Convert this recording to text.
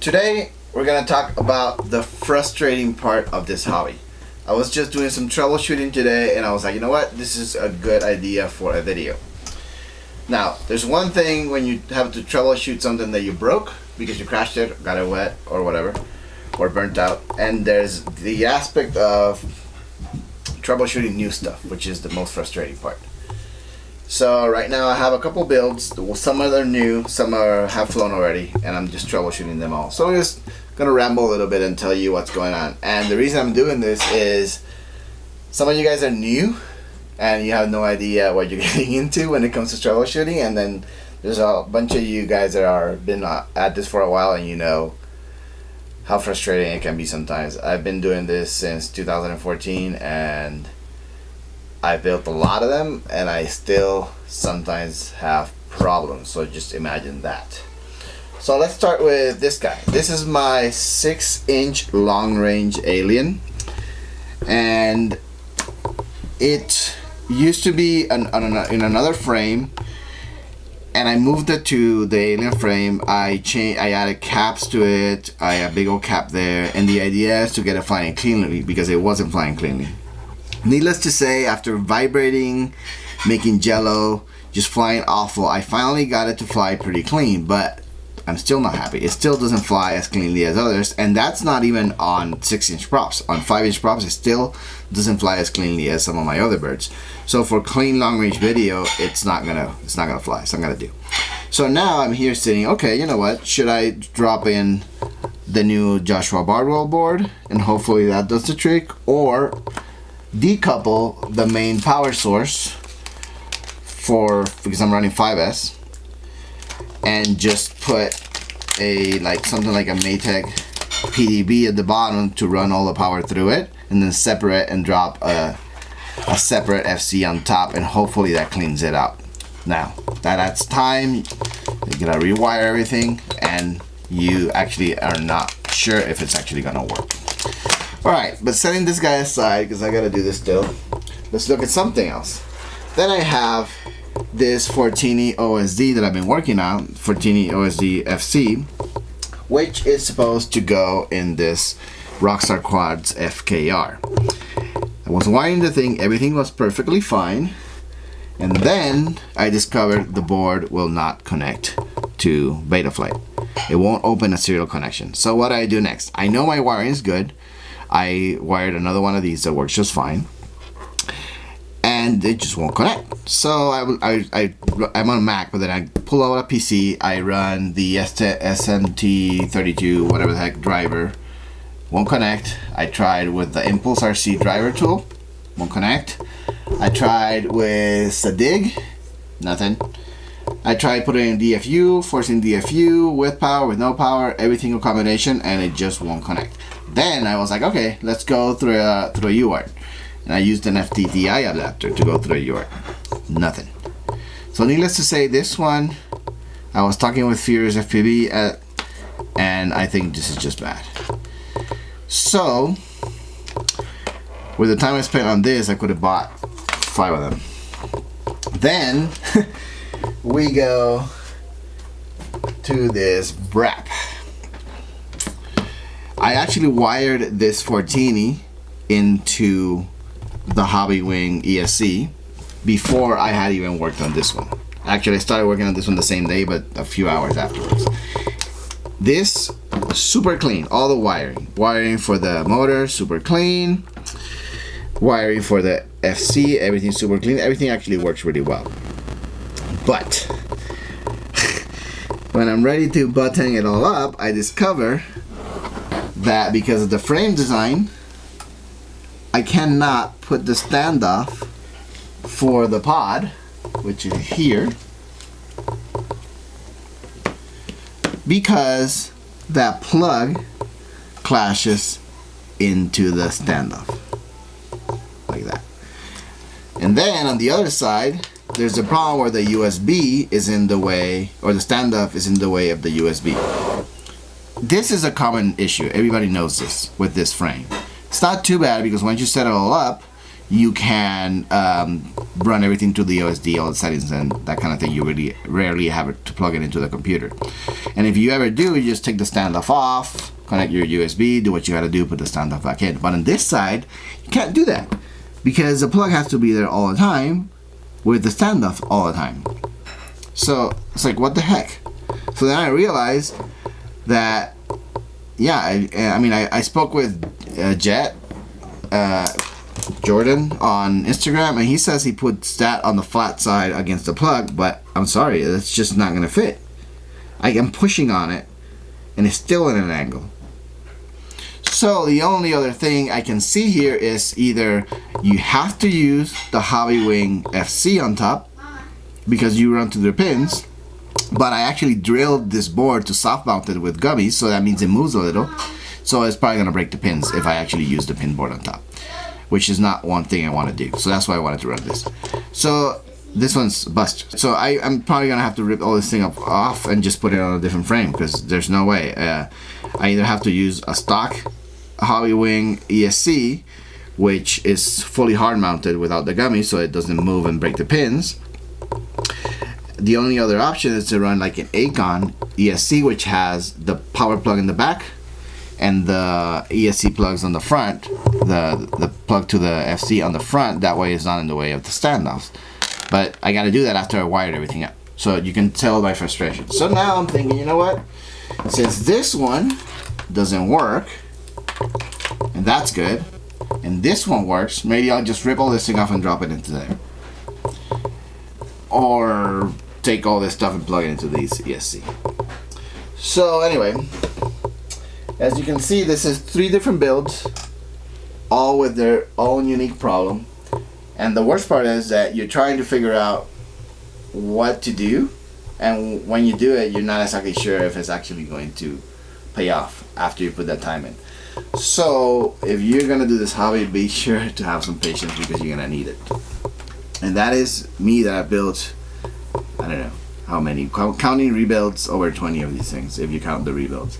Today we're gonna talk about the frustrating part of this hobby. I was just doing some troubleshooting today and I was like, you know what, this is a good idea for a video. Now, there's one thing when you have to troubleshoot something that you broke because you crashed it, got it wet or whatever, or burnt out, and there's the aspect of troubleshooting new stuff, which is the most frustrating part. So right now I have a couple builds. Some of them are new, some have flown already, and I'm just troubleshooting them all. So I'm just gonna ramble a little bit and tell you what's going on. And the reason I'm doing this is some of you guys are new and you have no idea what you're getting into when it comes to troubleshooting, and then there's a bunch of you guys that are been at this for a while and you know how frustrating it can be sometimes. I've been doing this since 2014 and I built a lot of them and I still sometimes have problems, so just imagine that. So let's start with this guy. This is my 6-inch long range alien, and it used to be in another frame and I moved it to the alien frame. I added caps to it. I had a big old cap there, and the idea is to get it flying cleanly because it wasn't flying cleanly. Needless to say, after vibrating, making jello, just flying awful, I finally got it to fly pretty clean, but I'm still not happy. It still doesn't fly as cleanly as others, and that's not even on 6-inch props. On 5-inch props, it still doesn't fly as cleanly as some of my other birds. So for clean long range video, it's not gonna fly. It's not gonna do. So now I'm here sitting, okay, you know what? Should I drop in the new Joshua Bardwell board and hopefully that does the trick, or decouple the main power source because I'm running 5S, and just put something like a Maytag PDB at the bottom to run all the power through it, and then separate and drop a separate FC on top, and hopefully that cleans it out. Now that adds time. You gotta rewire everything and you actually are not sure if it's actually gonna work. Alright, but setting this guy aside because I gotta do this still, let's look at something else. Then I have this Fortini OSD that I've been working on, Fortini OSD FC, which is supposed to go in this Rockstar Quads FKR. I was wiring the thing, everything was perfectly fine, and then I discovered the board will not connect to Betaflight. It won't open a serial connection. So what do I do next? I know my wiring is good. I wired another one of these that works just fine, and it just won't connect. So I'm on Mac, but then I pull out a PC, I run the SNT32 whatever the heck driver, won't connect. I tried with the Impulse RC driver tool, won't connect. I tried with Sadig, nothing. I tried putting in DFU, forcing DFU with power, with no power, everything in combination, and it just won't connect. Then I was like, okay, let's go through a UART. And I used an FTDI adapter to go through a UART. Nothing. So needless to say, this one, I was talking with Furious FPV, and I think this is just bad. So, with the time I spent on this, I could have bought 5 of them. Then, we go to this BRAP. I actually wired this Fortini into the Hobby Wing ESC before I had even worked on this one. Actually, I started working on this one the same day, but a few hours afterwards. This, super clean, all the wiring. Wiring for the motor, super clean. Wiring for the FC, everything super clean. Everything actually works really well. But when I'm ready to button it all up, I discover that because of the frame design, I cannot put the standoff for the pod, which is here, because that plug clashes into the standoff like that. And then on the other side, there's a problem where the USB is in the way, or the standoff is in the way of the USB. This is a common issue. Everybody knows this with this frame. It's not too bad because once you set it all up, you can run everything through the OSD, all the settings and that kind of thing. You really rarely have it to plug it into the computer. And if you ever do, you just take the standoff off, connect your USB, do what you gotta do, put the standoff back in. But on this side, you can't do that because the plug has to be there all the time with the standoff all the time. So it's like, what the heck? So then I realized that, yeah, I spoke with Jet Jordan on Instagram, and he says he puts that on the flat side against the plug, but I'm sorry, that's just not gonna fit. I am pushing on it and it's still in an angle. So the only other thing I can see here is either you have to use the Hobby Wing FC on top because you run through the pins, but I actually drilled this board to soft mount it with gummies, so that means it moves a little, so it's probably gonna break the pins if I actually use the pin board on top, which is not one thing I want to do. So that's why I wanted to run this. So this one's bust. So I'm probably gonna have to rip all this thing off and just put it on a different frame because there's no way. I either have to use a stock Hobby Wing ESC, which is fully hard mounted without the gummy so it doesn't move and break the pins. The only other option is to run like an Acon ESC, which has the power plug in the back and the ESC plugs on the front, the plug to the FC on the front. That way it's not in the way of the standoffs. But I got to do that after I wired everything up. So you can tell my frustration. So now I'm thinking, you know what? Since this one doesn't work, and that's good, and this one works, maybe I'll just rip all this thing off and drop it into there. Or take all this stuff and plug it into these ESC. So anyway, as you can see, this is 3 different builds, all with their own unique problem. And the worst part is that you're trying to figure out what to do, and when you do it, you're not exactly sure if it's actually going to pay off after you put that time in. So if you're gonna do this hobby, be sure to have some patience because you're gonna need it. And that is me, that I built, I don't know how many, counting rebuilds, over 20 of these things if you count the rebuilds.